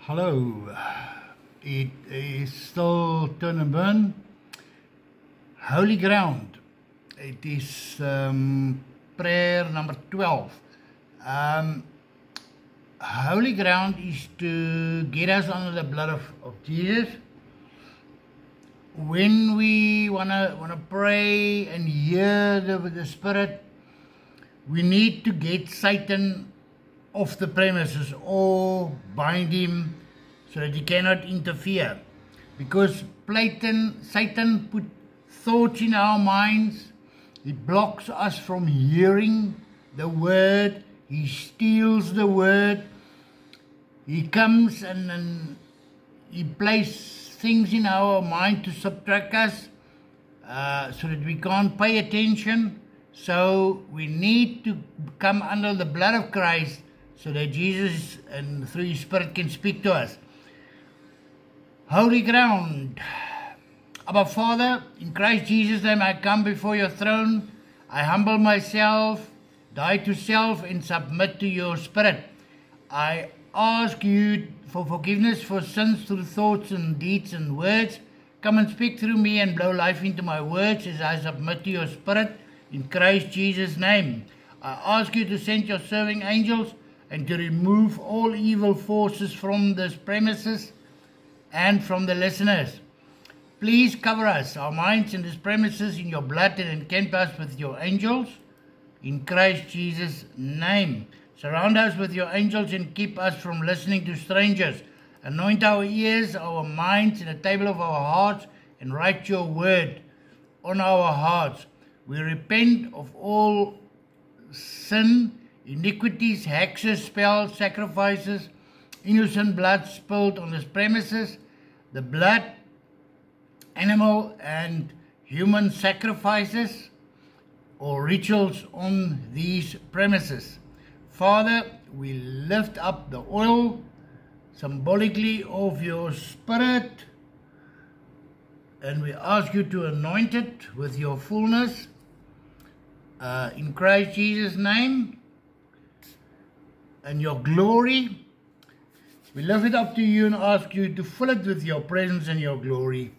Hello, it is still Turn and Burn, Holy Ground. It is prayer number 12. Holy ground is to get us under the blood of Jesus. When we wanna pray and hear the Spirit, we need to get Satan off the premises or bind him so that he cannot interfere. Because Satan put thoughts in our minds. He blocks us from hearing the word. He steals the word. He comes and he places things in our mind to subtract us so that we can't pay attention. So we need to come under the blood of Christ so that Jesus and through His Spirit can speak to us. Holy ground. Abba Father, in Christ Jesus' name I come before your throne. I humble myself, die to self and submit to your Spirit. I ask you for forgiveness for sins through thoughts and deeds and words. Come and speak through me and blow life into my words as I submit to your Spirit in Christ Jesus' name. I ask you to send your serving angels and to remove all evil forces from this premises and from the listeners. Please cover us, our minds and this premises in your blood and encamp us with your angels in Christ Jesus' name. Surround us with your angels and keep us from listening to strangers. Anoint our ears, our minds, and the table of our hearts, and write your word on our hearts. We repent of all sin, iniquities, hexes, spells, sacrifices, innocent blood spilled on this premises, the blood, animal and human sacrifices or rituals on these premises. Father, we lift up the oil symbolically of your Spirit and we ask you to anoint it with your fullness in Christ Jesus' name and your glory. We lift it up to you and ask you to fill it with your presence and your glory.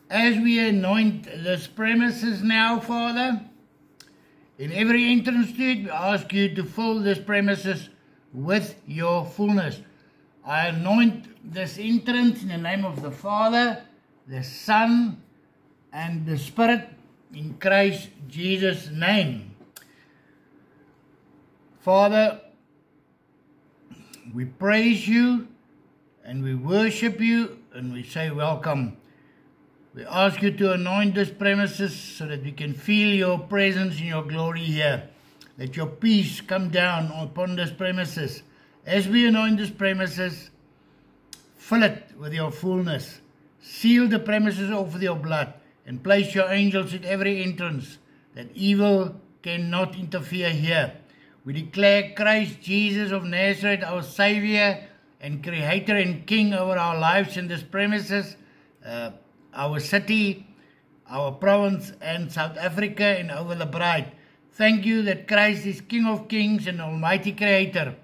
As we anoint this premises now, Father, in every entrance to it, we ask you to fill this premises with your fullness. I anoint this entrance in the name of the Father, the Son, and the Spirit in Christ Jesus' name. Father, we praise you and we worship you and we say welcome. We ask you to anoint this premises so that we can feel your presence and your glory here. Let your peace come down upon this premises. As we anoint this premises, fill it with your fullness. Seal the premises off with your blood and place your angels at every entrance that evil cannot interfere here. We declare Christ Jesus of Nazareth, our Savior and Creator and King over our lives in this premises, our city, our province and South Africa and over the bride. Thank you that Christ is King of Kings and Almighty Creator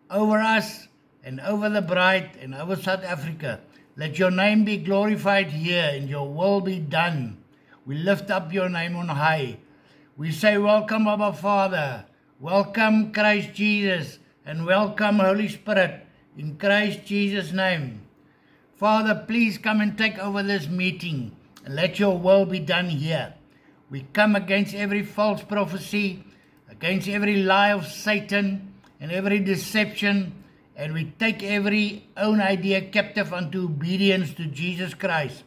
over us and over the bride and over South Africa. Let your name be glorified here and your will be done. We lift up your name on high. We say welcome, Abba Father. Welcome Christ Jesus and welcome Holy Spirit in Christ Jesus' name. Father, please come and take over this meeting and let your will be done here. We come against every false prophecy, against every lie of Satan and every deception, and we take every own idea captive unto obedience to Jesus Christ.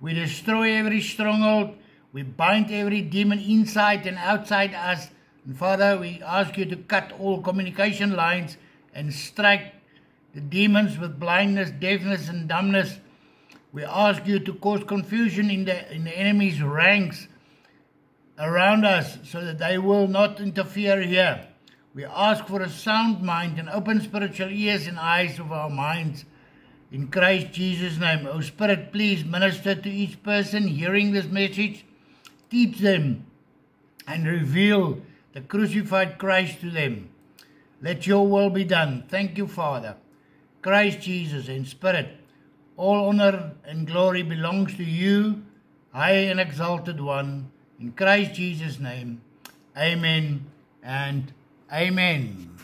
We destroy every stronghold. We bind every demon inside and outside us. And Father, we ask you to cut all communication lines and strike the demons with blindness, deafness, and dumbness. We ask you to cause confusion in the enemy's ranks around us so that they will not interfere here. We ask for a sound mind and open spiritual ears and eyes of our minds in Christ Jesus' name. O Spirit, please minister to each person hearing this message. Teach them and reveal the crucified Christ to them. Let your will be done. Thank you, Father. Christ Jesus and Spirit. All honor and glory belongs to you, High and Exalted One, in Christ Jesus' name. Amen and amen.